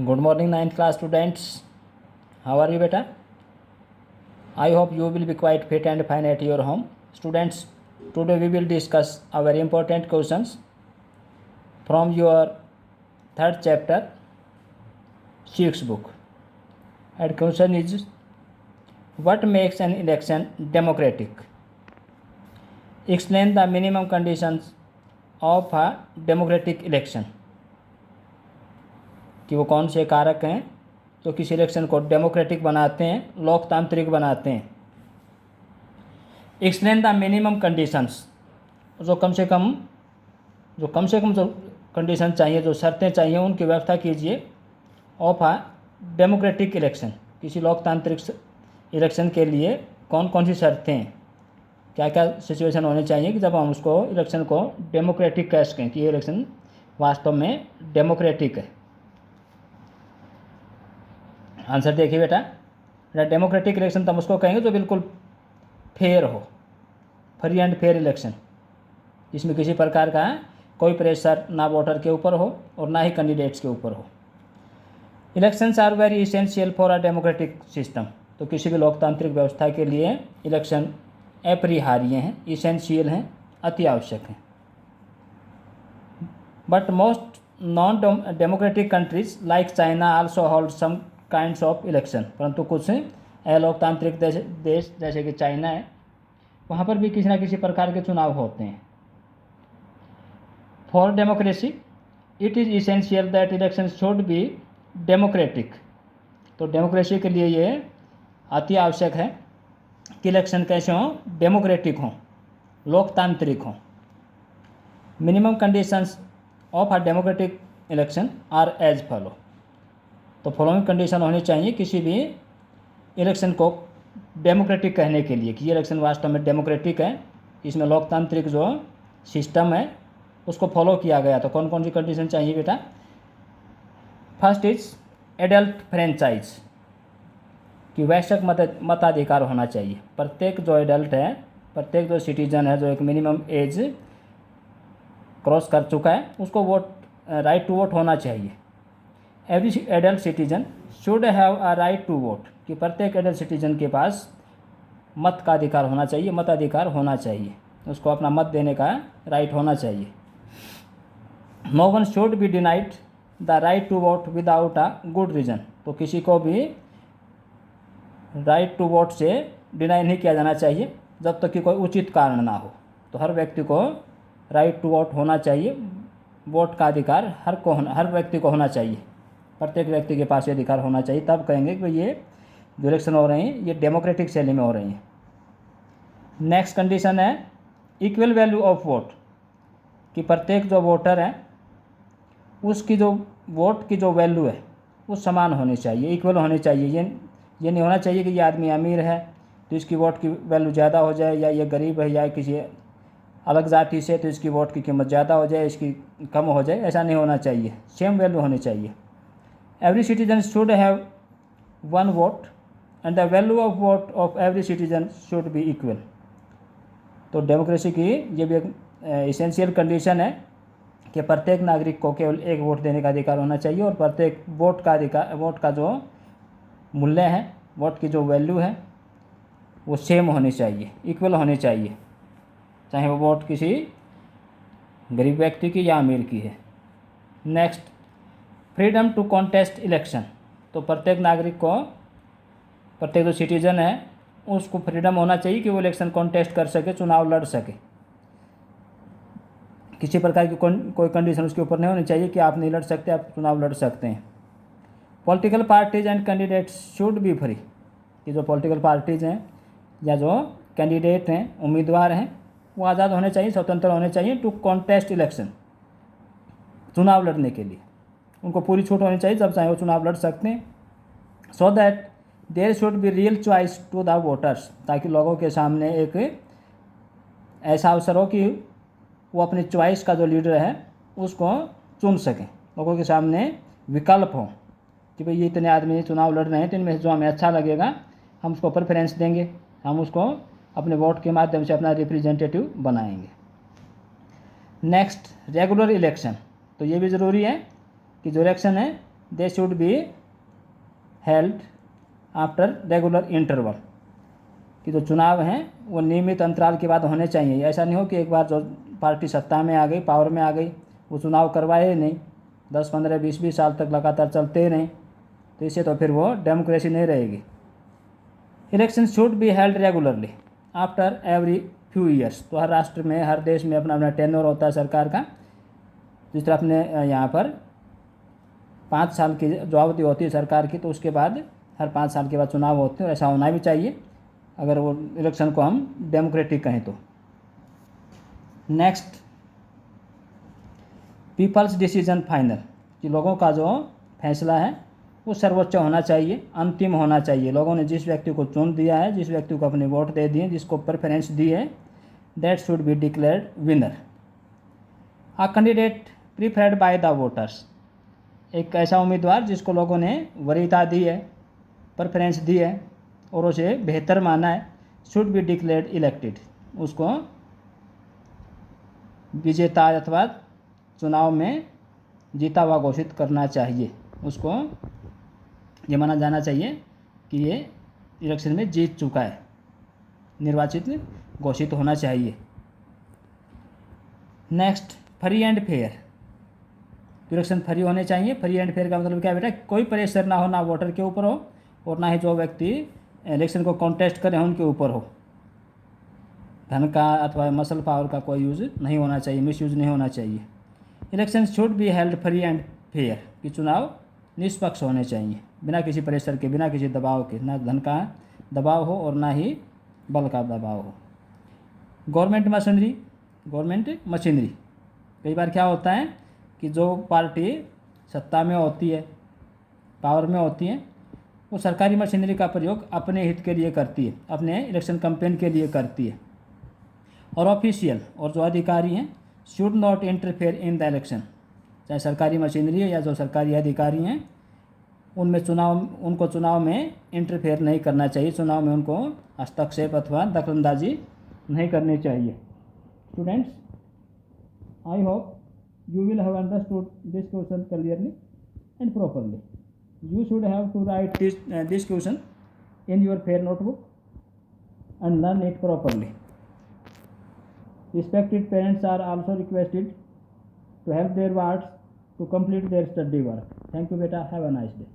Good morning, ninth class students. How are you, beta? I hope you will be quite fit and fine at your home. Students, today we will discuss a very important questions from your third chapter, sixth book. And question is, what makes an election democratic? Explain the minimum conditions of a democratic election. कि वो कौन से कारक हैं जो किसी election को democratic बनाते हैं, लोकतांत्रिक बनाते हैं. एक्सप्लेन द मिनिमम कंडीशंस, जो कम से कम जो कंडीशन चाहिए, जो शर्तें चाहिए, उनकी व्यवस्था कीजिए ऑफ आ डेमोक्रेटिक इलेक्शन. किसी लोकतांत्रिक इलेक्शन के लिए कौन कौन सी शर्तें हैं, क्या क्या सिचुएशन होनी चाहिए कि जब हम उसको इलेक्शन को डेमोक्रेटिक कह सकें कि ये इलेक्शन वास्तव में डेमोक्रेटिक है. आंसर देखिए बेटा. डेमोक्रेटिक इलेक्शन तो हम उसको कहेंगे जो बिल्कुल फेयर हो, फ्री एंड फेयर इलेक्शन, जिसमें किसी प्रकार का कोई प्रेशर ना वोटर के ऊपर हो और ना ही कैंडिडेट्स के ऊपर हो. Elections are very essential for a democratic system. तो किसी भी लोकतांत्रिक व्यवस्था के लिए इलेक्शन अपरिहार्य हैं, इसेंशियल हैं, अति आवश्यक हैं. But most non democratic countries like China also hold some kinds of election. परंतु कुछ लोकतांत्रिक देश जैसे कि चाइना है, वहाँ पर भी किसी न किसी प्रकार के चुनाव होते हैं. For democracy it is essential that election should be democratic. तो डेमोक्रेसी के लिए ये अति आवश्यक है कि इलेक्शन कैसे हों, डेमोक्रेटिक हों, लोकतांत्रिक हों. Minimum conditions of a democratic election are as follow. तो फॉलोइंग कंडीशन होनी चाहिए किसी भी इलेक्शन को डेमोक्रेटिक कहने के लिए कि ये इलेक्शन वास्तव में डेमोक्रेटिक है, इसमें लोकतांत्रिक जो सिस्टम है उसको फॉलो किया गया. तो कौन कौन सी कंडीशन चाहिए बेटा? फर्स्ट इज एडल्ट फ्रेंचाइज, कि वयस्क मताधिकार होना चाहिए. प्रत्येक जो एडल्ट है, प्रत्येक जो सिटीजन है जो एक मिनिमम एज क्रॉस कर चुका है, उसको राइट टू वोट होना चाहिए. Every adult citizen should have a right to vote, कि प्रत्येक एडल्ट सिटीजन के पास मत का अधिकार होना चाहिए, मताधिकार होना चाहिए, उसको अपना मत देने का राइट होना चाहिए. No one should be denied the right to vote without a good reason. तो किसी को भी राइट टू वोट से डिनाई नहीं किया जाना चाहिए जब तक कि कोई उचित कारण ना हो. तो हर व्यक्ति को राइट टू वोट होना चाहिए. वोट का अधिकार हर व्यक्ति को होना चाहिए. प्रत्येक व्यक्ति के पास ये अधिकार होना चाहिए, तब कहेंगे कि ये जो इलेक्शन हो रहे हैं ये डेमोक्रेटिक शैली में हो रही हैं. नेक्स्ट कंडीशन है इक्वल वैल्यू ऑफ वोट, कि प्रत्येक जो वोटर है उसकी जो वोट की जो वैल्यू है वो समान होनी चाहिए, इक्वल होनी चाहिए. ये नहीं होना चाहिए कि ये आदमी अमीर है तो इसकी वोट की वैल्यू ज़्यादा हो जाए, या ये गरीब है या किसी अलग जाति से तो इसकी वोट की कीमत ज़्यादा हो जाए, इसकी कम हो जाए. ऐसा नहीं होना चाहिए, सेम वैल्यू होनी चाहिए. Every citizen should have one vote and the value of vote of every citizen should be equal. तो डेमोक्रेसी की ये भी एक इसेंशियल कंडीशन है कि प्रत्येक नागरिक को केवल एक वोट देने का अधिकार होना चाहिए, और प्रत्येक वोट का जो मूल्य है, वोट की जो वैल्यू है वो सेम होनी चाहिए, इक्वल होनी चाहिए, चाहे वो वोट किसी गरीब व्यक्ति की या अमीर की है. Next freedom to contest election. तो प्रत्येक नागरिक को, प्रत्येक जो सिटीजन है उसको फ्रीडम होना चाहिए कि वो इलेक्शन कॉन्टेस्ट कर सके, चुनाव लड़ सके. किसी प्रकार की कोई कंडीशन उसके ऊपर नहीं होनी चाहिए कि आप नहीं लड़ सकते, आप चुनाव लड़ सकते हैं. Political parties and candidates should be free, कि जो पॉलिटिकल पार्टीज हैं या जो कैंडिडेट हैं, उम्मीदवार हैं, वो आज़ाद होने चाहिए, स्वतंत्र होने चाहिए टू कॉन्टेस्ट इलेक्शन, चुनाव लड़ने के लिए. उनको पूरी छूट होनी चाहिए, जब चाहे वो चुनाव लड़ सकते हैं. So that there should be real choice to the voters, ताकि लोगों के सामने एक ऐसा अवसर हो कि वो अपनी चॉइस का जो लीडर है उसको चुन सकें. लोगों के सामने विकल्प हो कि भाई ये इतने आदमी चुनाव लड़ रहे हैं, तो इनमें से जो हमें अच्छा लगेगा हम उसको प्रेफरेंस देंगे, हम उसको अपने वोट के माध्यम से अपना रिप्रेजेंटेटिव बनाएंगे. Next regular election. तो ये भी ज़रूरी है कि जो इलेक्शन है they should be held after regular interval, कि जो चुनाव हैं वो नियमित अंतराल के बाद होने चाहिए। ऐसा नहीं हो कि एक बार जो पार्टी सत्ता में आ गई, पावर में आ गई, वो चुनाव करवाए ही नहीं, 10, 15, 20 साल तक लगातार चलते ही नहीं, तो इससे तो फिर वो डेमोक्रेसी नहीं रहेगी। Election should be held regularly after every few years, तो हर राष्ट्र में, हर देश में अपना अपना टेन्योर होता है सरकार का। जिस तरह अपने यहाँ पर 5 साल की जो अवधि होती है सरकार की, तो उसके बाद हर 5 साल के बाद चुनाव होते हैं, और ऐसा होना भी चाहिए अगर वो इलेक्शन को हम डेमोक्रेटिक कहें तो। नेक्स्ट, पीपल्स डिसीजन फाइनल, कि लोगों का जो फैसला है वो सर्वोच्च होना चाहिए, अंतिम होना चाहिए। लोगों ने जिस व्यक्ति को चुन दिया है, जिस व्यक्ति को अपने वोट दे दिए, जिसको प्रेफरेंस दी है, that should be declared winner. A candidate preferred by the voters, एक ऐसा उम्मीदवार जिसको लोगों ने वरीयता दी है, प्रेफरेंस दी है और उसे बेहतर माना है, शुड बी डिक्लेयर्ड इलेक्टेड, उसको विजेता अथवा चुनाव में जीता हुआ घोषित करना चाहिए। उसको ये माना जाना चाहिए कि ये इलेक्शन में जीत चुका है, निर्वाचित घोषित होना चाहिए। Next, free and fair, election free होने चाहिए। फ्री एंड फेयर का मतलब क्या बेटा, कोई प्रेशर ना हो, ना वोटर के ऊपर हो और ना ही जो व्यक्ति इलेक्शन को कॉन्टेस्ट करें उनके ऊपर हो। धन का अथवा मसल पावर का कोई यूज़ नहीं होना चाहिए, मिस यूज़ नहीं होना चाहिए। Election should be held free and fair, कि चुनाव निष्पक्ष होने चाहिए, बिना किसी प्रेशर के, बिना किसी दबाव के, ना धन का दबाव हो और ना ही बल का दबाव हो। गवर्नमेंट मशीनरी, कई बार क्या होता है कि जो पार्टी सत्ता में होती है, पावर में होती है, वो सरकारी मशीनरी का प्रयोग अपने हित के लिए करती है, अपने इलेक्शन कैंपेन के लिए करती है। और ऑफिशियल और जो अधिकारी हैं, should not interfere in the election, चाहे सरकारी मशीनरी है या जो सरकारी अधिकारी हैं, उनको चुनाव में इंटरफेयर नहीं करना चाहिए, चुनाव में उनको हस्तक्षेप अथवा दखलंदाजी नहीं करनी चाहिए। Students, I hope you will have understood this question clearly and properly. You should have to write this question in your fair notebook and learn it properly. Respected parents are also requested to help their wards to complete their study work. Thank you beta, have a nice day.